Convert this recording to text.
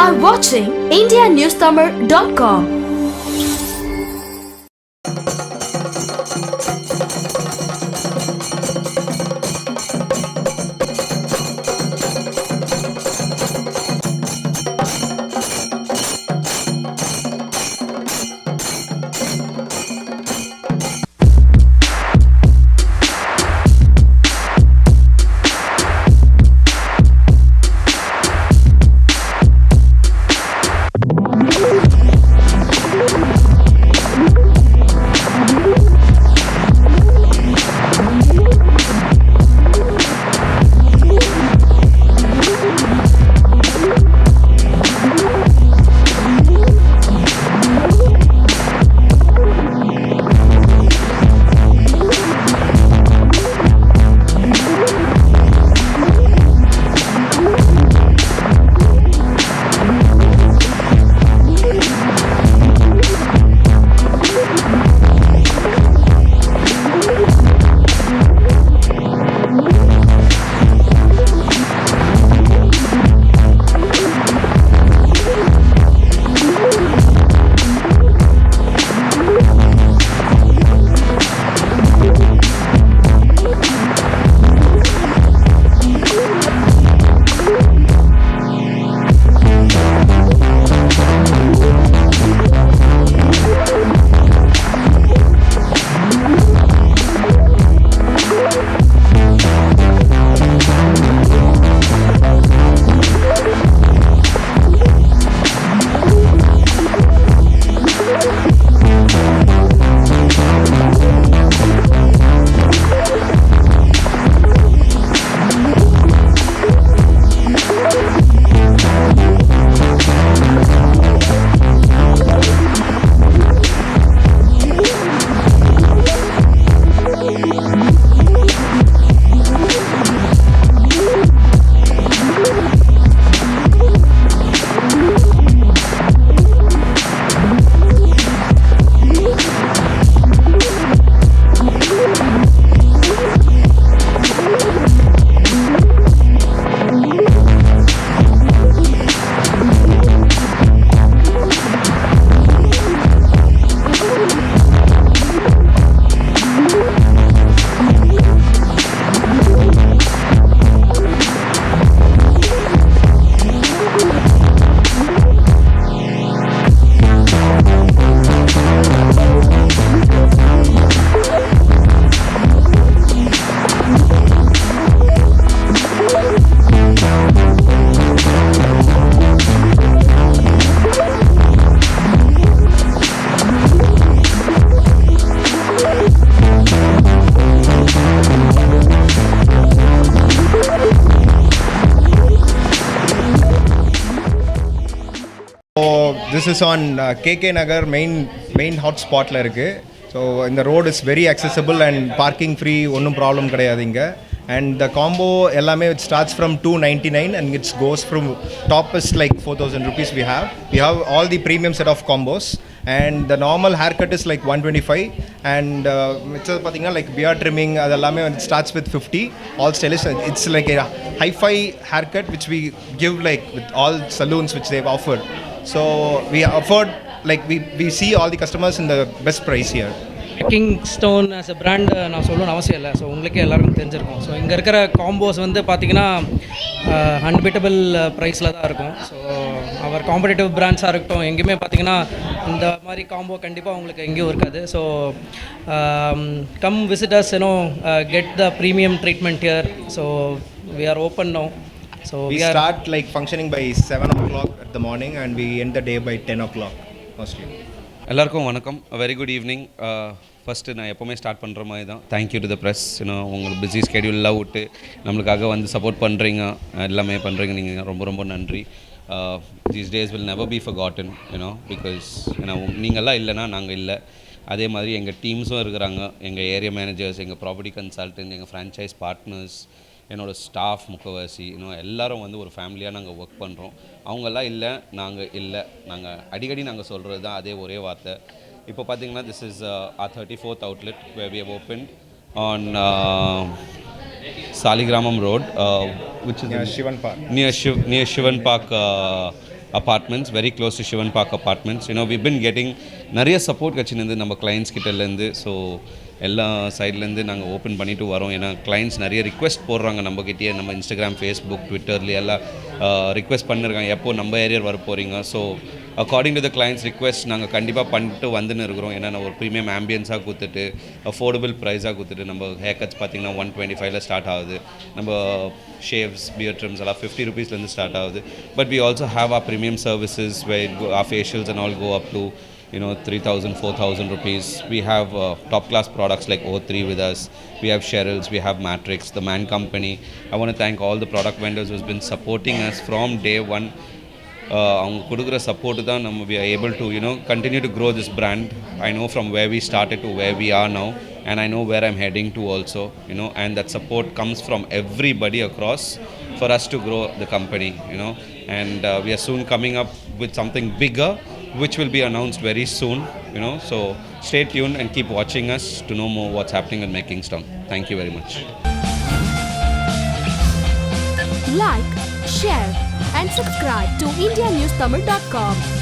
are watching indianewstamil.com. This is on KK Nagar main hotspot la irukku. So in the road is very accessible and parking free, onnum problem கிடையாது இங்க. And the combo ellame it starts from 299 and it goes from top is like 4000 rupees we have. We have all the premium set of combos and the normal haircut is like 125 and மிச்சது பாத்தீங்கன்னா like beard trimming அதெல்லாமே it starts with 50. All stylish, it's like a hi-fi haircut which we give like with all saloons which they've offered. So we afford like we see all the customers in the best price here. McKingstown as a brand நான் சொல்லணும்னு அவசியம் இல்லை. So உங்களுக்கே எல்லாருக்கும் தெரிஞ்சிருக்கும். So இங்கே இருக்கிற combos வந்து பார்த்திங்கன்னா அன்பீட்டபிள் ப்ரைஸில் தான் இருக்கும். ஸோ அவர் காம்படிட்டிவ் பிராண்ட்ஸாக இருக்கட்டும் எங்கேயுமே பார்த்திங்கன்னா இந்த மாதிரி காம்போ கண்டிப்பாக உங்களுக்கு எங்கேயும் இருக்காது. So come visitors get the premium treatment here. So we are open now. So we start like functioning by 7 o'clock at the morning and we end the day by 10 o'clock mostly. எல்லாருக்கும் வணக்கம், very good evening. First நான் எப்போவுமே start பண்ணுற மாதிரி தான் thank you to the press. உங்களுக்கு busy ஸ்கெடியூல்லாம் விட்டு நம்மளுக்காக வந்து சப்போர்ட் பண்ணுறீங்க, எல்லாமே பண்ணுறீங்க. நீங்கள் ரொம்ப ரொம்ப நன்றி. These days will never be forgotten because நீங்கள்லாம் இல்லைன்னா நாங்கள் இல்லை. அதே மாதிரி எங்கள் டீம்ஸும் இருக்கிறாங்க, எங்கள் ஏரியா மேனேஜர்ஸ், எங்கள் ப்ராப்பர்ட்டி கன்சல்டன்ட், எங்கள் ஃப்ரான்ச்சைஸ் பார்ட்னர்ஸ், என்னோடய ஸ்டாஃப் முக்கவாசி எல்லோரும் வந்து ஒரு ஃபேமிலியாக நாங்கள் ஒர்க் பண்ணுறோம். அவங்கெல்லாம் இல்லை, நாங்கள் இல்லை. நாங்கள் அடிக்கடி நாங்கள் சொல்கிறது தான் அதே ஒரே வார்த்தை. இப்போ பார்த்தீங்கன்னா this is our 34th outlet where we have opened on Saligramam Road, which is near Sivan Park. Near Sivan Park apartments very close to Shivan Park Apartments. We've been getting நிறைய சப்போர்ட் கிடச்சிருந்து நம்ம clients கிட்டேருந்து. So எல்லா சைட்லேருந்து நாங்கள் open பண்ணிட்டு வரோம். ஏன்னா clients நிறைய ரிக்வெஸ்ட் போடுறாங்க நம்மக்கிட்டே, நம்ம இன்ஸ்டாகிராம், ஃபேஸ்புக், ட்விட்டர்லேயே எல்லாம் ரிக்வெஸ்ட் பண்ணியிருக்காங்க, எப்போ நம்ம ஏரியா வர போகிறீங்க. So according to the clients request நாங்கள் கண்டிப்பாக பண்ணிட்டு வந்துன்னு இருக்கிறோம். ஏன்னா ஒரு ப்ரீமியம் ஆம்பியன்ஸாக கொடுத்துட்டு அஃபோர்டபுள் ப்ரைஸாக கொடுத்துட்டு, நம்ம ஹேர் கட்ஸ் பார்த்திங்கன்னா 125 ஸ்டார்ட் ஆகுது, நம்ம ஷேவ்ஸ், பியர் ட்ரிம்ஸ் எல்லாம் 50 rupeesலேருந்து ஸ்டார்ட் ஆகுது. But we also have our premium services where our facials and all go up to 3,000, 4,000 rupees. We have top class products like O3 with us. We have Cheryl's, we have Matrix, the Man Company. I want to thank all the product vendors who's been supporting us from day one. அவங்க கொடுக்குற support தான் நம்ம we are able to continue to grow this brand. I know from where we started to where we are now, and I know where I'm heading to also, and that support comes from everybody across for us to grow the company, and we are soon coming up with something bigger which will be announced very soon, so stay tuned and keep watching us to know more what's happening in McKingstown. Thank you very much. Like, share and subscribe to indianewstamil.com.